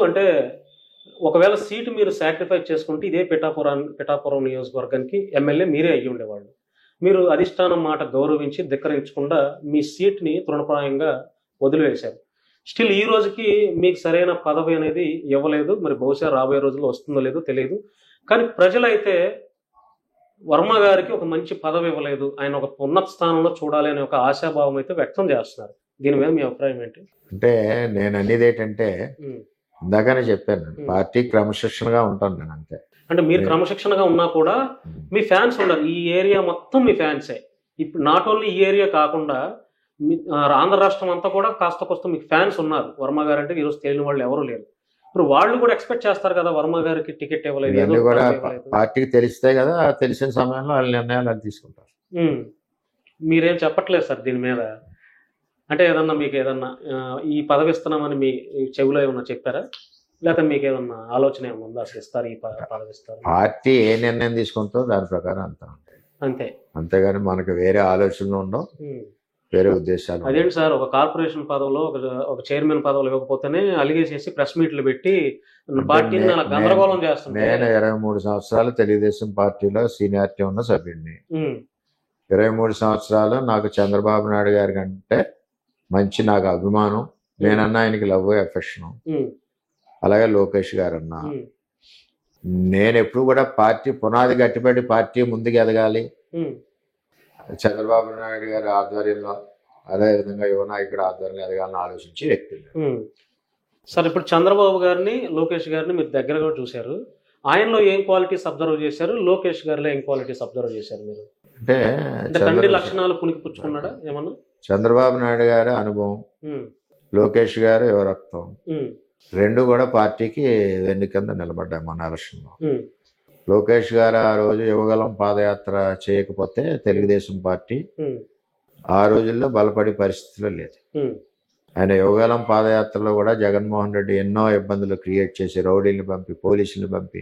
అంటే ఒకవేళ సీటు మీరు సాక్రిఫైస్ చేసుకుంటే ఇదే పిఠాపురం నియోజకవర్గానికి ఎమ్మెల్యే మీరే అయ్యి ఉండేవాళ్ళు. మీరు అధిష్టానం మాట గౌరవించి ధిక్కరించకుండా మీ సీట్ని తృణప్రాయంగా వదిలివేశారు. స్టిల్ ఈ రోజుకి మీకు సరైన పదవి అనేది ఇవ్వలేదు. మరి బహుశా రాబోయే రోజుల్లో వస్తుందో లేదో తెలియదు. కానీ ప్రజలైతే వర్మ గారికి ఒక మంచి పదవి ఇవ్వలేదు, ఆయన ఒక ఉన్నత స్థానంలో చూడాలి అనే ఒక ఆశాభావం అయితే వ్యక్తం చేస్తున్నారు. దీని మీద మీ అభిప్రాయం ఏంటి? అంటే నేను అనేది ఏంటంటే ఇందాకనే చెప్పాను, పార్టీ క్రమశిక్షణగా ఉంటాను నేను అంతే. అంటే మీరు క్రమశిక్షణగా ఉన్నా కూడా మీ ఫ్యాన్స్ ఉన్నారు, ఈ ఏరియా మొత్తం మీ ఫ్యాన్సే. ఇప్పుడు నాట్ ఓన్లీ ఈ ఏరియా కాకుండా ఆంధ్ర రాష్ట్రం అంతా కూడా కాస్త కోస్త మీకు ఫ్యాన్స్ ఉన్నారు. వర్మ గారు అంటే ఈరోజు తెలియని వాళ్ళు ఎవరు లేరు. ఇప్పుడు వాళ్ళు కూడా ఎక్స్పెక్ట్ చేస్తారు కదా, వర్మ గారికి టికెట్ ఇవ్వలేదు కూడా పార్టీకి తెలిస్తే కదా, తెలిసిన సమయంలో వాళ్ళ నిర్ణయాలు అది తీసుకుంటారు. మీరేం చెప్పట్లేదు సార్ దీని మీద? అంటే ఏదన్నా మీకు ఏదన్నా ఈ పదవి ఇస్తున్నామని మీ చెవిలో ఏమన్నా చెప్పారా, లేకపోతే మీకు ఏదన్నా ఆలోచన ఏమన్నా ఉందా అసలు ఇస్తారు ఈ పదవి ఇస్తారు? పార్టీ ఏ నిర్ణయం తీసుకుంటుందో దాని ప్రకారం అంతే, అంతేగాని మనకు వేరే ఆలోచనలు ఉండవు, వేరే ఉద్దేశాలు. అదేంటి సార్, ఒక కార్పొరేషన్ పదవిలో ఒక చైర్మన్ పదవులు ఇవ్వకపోతేనే అలిగేసేసి ప్రెస్ మీట్లు పెట్టి పార్టీని గందరగోళం చేస్తున్నారు. నేను 23 సంవత్సరాలు తెలుగుదేశం పార్టీలో సీనియారిటీ ఉన్న సభ్యుడిని. 23 సంవత్సరాలు నాకు చంద్రబాబు నాయుడు గారి కంటే మంచి నాకు అభిమానం, నేనన్నా ఆయనకి లవ్ ఎఫెక్షన్. అలాగే లోకేష్ గారు అన్నా, నేను ఎప్పుడు కూడా పార్టీ పునాది గట్టిపడి పార్టీ ముందుకు ఎదగాలి, చంద్రబాబు నాయుడు గారి ఆధ్వర్యంలో అదేవిధంగా యువ నాయకుడు ఆధ్వర్యంలో ఎదగాలని ఆలోచించి వ్యక్తి. సార్, ఇప్పుడు చంద్రబాబు గారిని లోకేష్ గారిని మీరు దగ్గరగా చూశారు, ఆయనలో ఏం క్వాలిటీస్ అబ్జర్వ్ చేశారు, లోకేష్ గారిలో ఏం క్వాలిటీస్ అబ్జర్వ్ చేశారు మీరు? అంటే తండ్రి లక్షణాలు పునికి పుచ్చుకున్నాడా ఏమన్నా? చంద్రబాబు నాయుడు గారి అనుభవం, లోకేష్ గారు యువరక్తం, రెండు కూడా పార్టీకి వెన్ను కింద నిలబడ్డాయి మన ఎలక్షన్లో. లోకేష్ గారు ఆ రోజు యువగలం పాదయాత్ర చేయకపోతే తెలుగుదేశం పార్టీ ఆ రోజుల్లో బలపడే పరిస్థితిలో లేదు. ఆయన యువగలం పాదయాత్రలో కూడా జగన్మోహన్ రెడ్డి ఎన్నో ఇబ్బందులు క్రియేట్ చేసి రౌడీలను పంపి, పోలీసులను పంపి,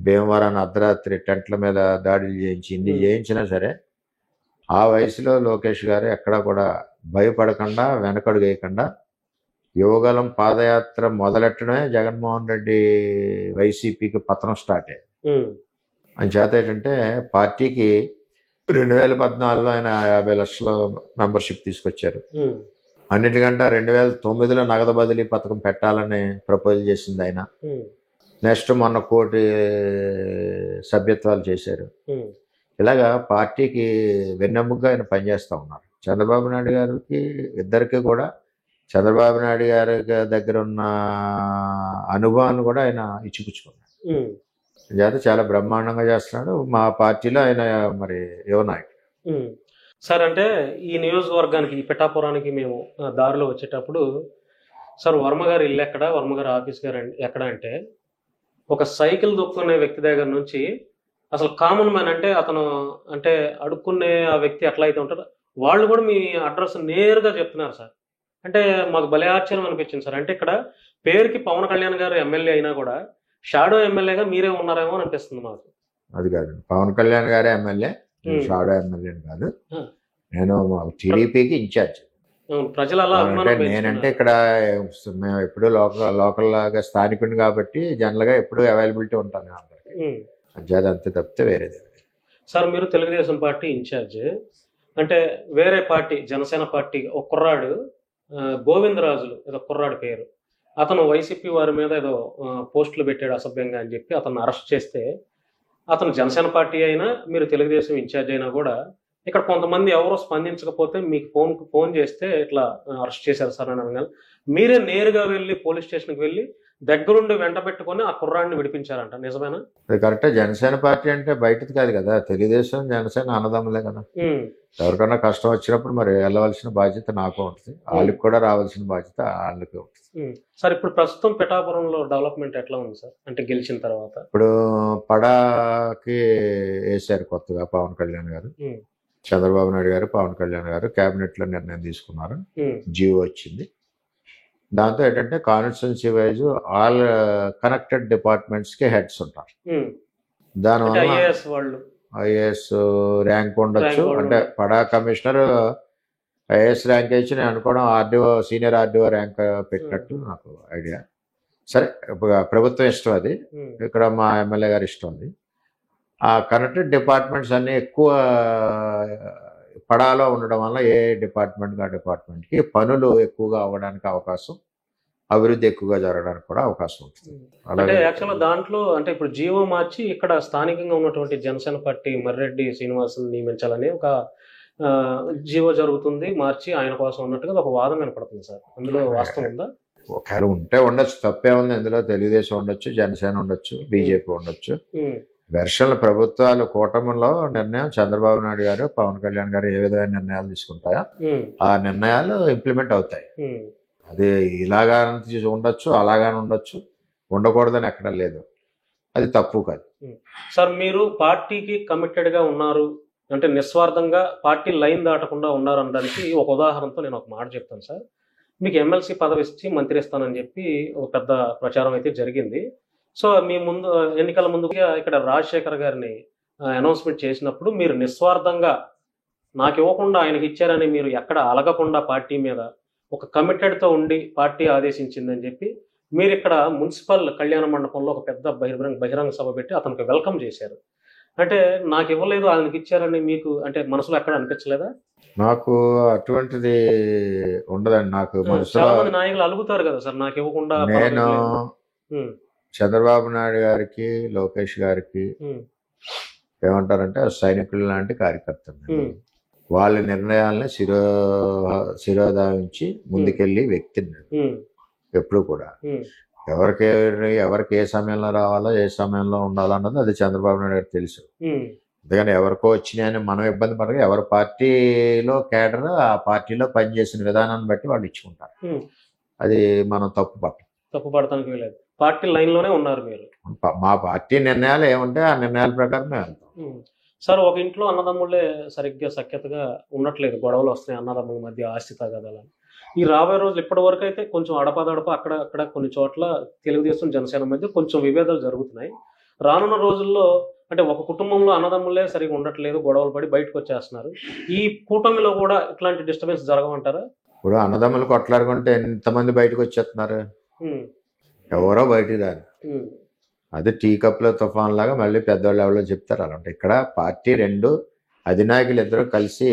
భీమవరాన్ని అర్ధరాత్రి టెంట్ల మీద దాడులు చేయించి, ఇన్ని చేయించినా సరే ఆ వయసులో లోకేష్ గారు ఎక్కడా కూడా భయపడకుండా వెనకడుగు వేయకుండా యువగలం పాదయాత్ర మొదలెట్టడమే జగన్మోహన్ రెడ్డి వైసీపీకి పతనం స్టార్ట్ అయ్యింది. అని చేత ఏంటంటే పార్టీకి 2014లో ఆయన 50 లక్షల మెంబర్షిప్ తీసుకొచ్చారు. అన్నిటికంటే 2009లో నగదు బదిలీ పథకం పెట్టాలని ప్రపోజల్ చేసింది ఆయన. నెక్స్ట్ మొన్న కోటి సభ్యత్వాలు చేశారు. ఇలాగా పార్టీకి వెన్నెముకగా ఆయన పనిచేస్తూ ఉన్నారు. చంద్రబాబు నాయుడు గారికి ఇద్దరికి కూడా చంద్రబాబు నాయుడు గారి దగ్గర ఉన్న అనుభవాన్ని కూడా ఆయన ఇచ్చిపుచ్చుకున్నాడు. చేత చాలా బ్రహ్మాండంగా చేస్తున్నాడు. మా పార్టీలో ఆయన మరి యువ నాయకుడు. సార్, అంటే ఈ నియోజకవర్గానికి, ఈ పిఠాపురానికి మేము దారిలో వచ్చేటప్పుడు సార్ వర్మ గారు ఇల్లు ఎక్కడ, వర్మ గారి ఆఫీస్ గారు ఎక్కడ అంటే ఒక సైకిల్ దొక్కునే వ్యక్తి దగ్గర నుంచి అసలు కామన్ మ్యాన్ అంటే అతను అంటే అడుక్కునే ఆ వ్యక్తి ఎట్లా అయితే ఉంటారో వాళ్ళు కూడా మీ అడ్రస్ నేరుగా చెప్తున్నారు సార్. అంటే మాకు భలే ఆశ్చర్యం అనిపించింది సార్. అంటే ఇక్కడ పేరుకి పవన్ కళ్యాణ్ గారు ఎమ్మెల్యే అయినా కూడా షాడో ఎమ్మెల్యేగా మీరే ఉన్నారేమో అని అనిపిస్తుంది మాకు. అది కాదు, పవన్ కళ్యాణ్ గారే ఎమ్మెల్యే, షాడో ఎమ్మెల్యే కాదు. నేను టీడీపీకి ఇన్ఛార్జ్. ప్రజలు అలా నేనంటే ఇక్కడ మేము ఎప్పుడు లోకల్ లాగా స్థానికుడిని కాబట్టి జనరల్ గా ఎప్పుడు అవైలబిలిటీ ఉంటాను అందరికి. అంతే తప్పితే వేరేది. సార్, మీరు తెలుగుదేశం పార్టీ ఇన్ఛార్జ్ అంటే వేరే పార్టీ జనసేన పార్టీ ఒక కుర్రాడు గోవిందరాజులు ఏదో కుర్రాడు పేరు, అతను వైసీపీ వారి మీద ఏదో పోస్టులు పెట్టాడు అసభ్యంగా అని చెప్పి అతను అరెస్ట్ చేస్తే, అతను జనసేన పార్టీ అయినా మీరు తెలుగుదేశం ఇన్ఛార్జ్ అయినా కూడా ఇక్కడ కొంతమంది ఎవరో స్పందించకపోతే మీకు ఫోన్ చేస్తే ఇట్లా అరెస్ట్ చేశారు సార్ అని అనగానే మీరే నేరుగా వెళ్ళి పోలీస్ స్టేషన్కి వెళ్ళి దగ్గరుండి వెంట పెట్టుకొని ఆ కుర్రాడిని విడిపించారంట, నిజమేనా? అది కరెక్టే. జనసేన పార్టీ అంటే బయటది కాదు కదా, తెలుగుదేశం జనసేన అన్నదమ్ములే కదా. ఎవరికన్నా కష్టం వచ్చినప్పుడు మరి వెళ్ళవలసిన బాధ్యత నాకు ఉంటుంది, వాళ్ళకి కూడా రావాల్సిన బాధ్యత వాళ్ళకి ఉంటుంది. సార్, ఇప్పుడు ప్రస్తుతం పిఠాపురంలో డెవలప్మెంట్ ఎట్లా ఉంది సార్? అంటే గెలిచిన తర్వాత ఇప్పుడు పడాకి వేశారు కొత్తగా పవన్ కళ్యాణ్ గారు, చంద్రబాబు నాయుడు గారు, పవన్ కళ్యాణ్ గారు కేబినెట్ లో నిర్ణయం తీసుకున్నారు, జియో వచ్చింది. దాంతో ఏంటంటే constituency wise all connected departments కి హెడ్స్ ఉంటారు. దానివల్ల ఐఏఎస్ ర్యాంక్ ఉండొచ్చు. అంటే పడా కమిషనర్ ఐఏఎస్ ర్యాంక్ ఇచ్చి నేను అనుకోవడం ఆర్డీఓ సీనియర్ ఆర్డీఓ ర్యాంక్ పెట్టినట్టు నాకు ఐడియా. సరే ప్రభుత్వం ఇష్టం అది, ఇక్కడ మా ఎమ్మెల్యే గారి ఇష్టం అది. ఆ కనెక్టెడ్ డిపార్ట్మెంట్స్ అన్నీ ఎక్కువ పడాలో ఉండడం వల్ల ఏ డిపార్ట్మెంట్కి ఆ డిపార్ట్మెంట్కి పనులు ఎక్కువగా అవ్వడానికి అవకాశం, అభివృద్ధి ఎక్కువగా జరగడానికి కూడా అవకాశం ఉంటుంది. అంటే అలాగే యాక్చువల్గా దాంట్లో అంటే ఇప్పుడు జీవో మార్చి ఇక్కడ స్థానికంగా ఉన్నటువంటి జనసేన పార్టీ మర్రెడ్డి శ్రీనివాసుని నియమించాలని ఒక జీవో జరుగుతుంది, మార్చి ఆయన కోసం ఉన్నట్టుగా ఒక వాదన వినపడుతుంది సార్. అందులో వాస్తవం ఉందా? ఒకవేళ ఉంటే ఉండొచ్చు, తప్పే ఉంది. ఇందులో తెలుగుదేశం ఉండొచ్చు, జనసేన ఉండొచ్చు, బీజేపీ ఉండొచ్చు. వెర్షన్ల ప్రభుత్వాలు కూటమిలో నిర్ణయం చంద్రబాబు నాయుడు గారు, పవన్ కళ్యాణ్ గారు ఏ విధమైన నిర్ణయాలు తీసుకుంటాయో ఆ నిర్ణయాలు ఇంప్లిమెంట్ అవుతాయి. అది ఇలాగా ఉండొచ్చు, అలాగానే ఉండొచ్చు, ఉండకూడదని ఎక్కడ లేదు. అది తప్పు కాదు సార్. మీరు పార్టీకి కమిటెడ్గా ఉన్నారు అంటే నిస్వార్థంగా పార్టీ లైన్ దాటకుండా ఉన్నారు అనడానికి ఒక ఉదాహరణతో నేను ఒక మాట చెప్తాను సార్. మీకు ఎమ్మెల్సీ పదవి ఇచ్చి మంత్రి ఇస్తానని చెప్పి ఒక పెద్ద ప్రచారం అయితే జరిగింది. సో మీ ముందు ఎన్నికల ముందుగా ఇక్కడ రాజశేఖర్ గారిని అనౌన్స్మెంట్ చేసినప్పుడు మీరు నిస్వార్థంగా నాకు ఇవ్వకుండా ఆయనకి ఇచ్చారని మీరు ఎక్కడ అలగకుండా పార్టీ మీద ఒక కమిటెడ్తో ఉండి పార్టీ ఆదేశించిందని చెప్పి మీరు ఇక్కడ మున్సిపల్ కళ్యాణ మండపంలో ఒక పెద్ద బహిరంగ సభ పెట్టి అతనికి వెల్కమ్ చేశారు. అంటే నాకు ఇవ్వలేదు ఆయనకి ఇచ్చారని మీకు అంటే మనసులో ఎక్కడ అనిపించలేదా? నాకు అటువంటిది ఉండదండి. నాకు చాలా మంది నాయకులు అలుగుతారు కదా సార్, నాకు ఇవ్వకుండా. నేను చంద్రబాబు నాయుడు గారికి, లోకేష్ గారికి ఏమంటారంటే సైనికులు లాంటి కార్యకర్తలు. వాళ్ళ నిర్ణయాలని శిరోధావించి ముందుకెళ్ళి వ్యక్తిని ఎప్పుడు కూడా ఎవరికి ఏ సమయంలో రావాలో ఏ సమయంలో ఉండాలో అన్నది అది చంద్రబాబు నాయుడు గారికి తెలుసు. అందుకని ఎవరికో వచ్చినాయని మనం ఇబ్బంది పడగా ఎవరి పార్టీలో కేడర్ ఆ పార్టీలో పనిచేసిన విధానాన్ని బట్టి వాళ్ళు ఇచ్చుకుంటారు. అది మనం తప్పు పడటానికి లేదు. పార్టీ లైన్ లోనే ఉన్నారు మీరు. మా పార్టీ నిర్ణయాలు ఏముంటే ఆ నిర్ణయాల ప్రకారం వెళ్తాం సార్. ఒక ఇంట్లో అన్నదమ్ముళ్ళే సరిగ్గా సఖ్యతగా ఉండట్లేదు, గొడవలు వస్తున్నాయి అన్నదమ్ముల మధ్య, ఆస్తి తగాదాలని. ఈ రాబోయే రోజులు ఇప్పటి వరకు అయితే కొంచెం అడపాదడప అక్కడ కొన్ని చోట్ల తెలుగుదేశం జనసేన మధ్య కొంచెం విభేదాలు జరుగుతున్నాయి. రానున్న రోజుల్లో అంటే ఒక కుటుంబంలో అన్నదమ్ములే సరిగా ఉండట్లేదు, గొడవలు పడి బయటకు వచ్చేస్తున్నారు. ఈ కూటమిలో కూడా ఇట్లాంటి డిస్టర్బెన్స్ జరగమంటారా? ఇప్పుడు అన్నదమ్ములు కొట్లాడుకుంటే ఎంతమంది బయటకు వచ్చేస్తున్నారు? ఎవరో బయటికి రారు. అది టీ కప్లో తుఫాన్ లాగా మళ్ళీ పెద్దవాళ్ళు ఎవరో చెప్తారు. అలాంటి ఇక్కడ పార్టీ రెండు అధినాయకులు ఇద్దరు కలిసి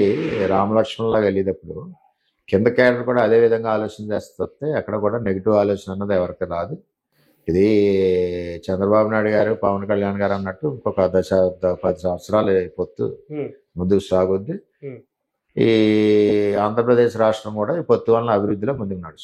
రామలక్ష్మణ్లాగా వెళ్ళేటప్పుడు కింద కేడర్ కూడా అదే విధంగా ఆలోచన చేస్తే అక్కడ కూడా నెగిటివ్ ఆలోచన అన్నది ఎవరికి రాదు. ఇది చంద్రబాబు నాయుడు గారు, పవన్ కళ్యాణ్ గారు అన్నట్టు ఇంకొక 10 సంవత్సరాలు పొత్తు ముందుకు సాగుద్ది. ఈ ఆంధ్రప్రదేశ్ రాష్ట్రం కూడా ఈ పొత్తు వలన అభివృద్ధిలో ముందుకు నడుస్తుంది.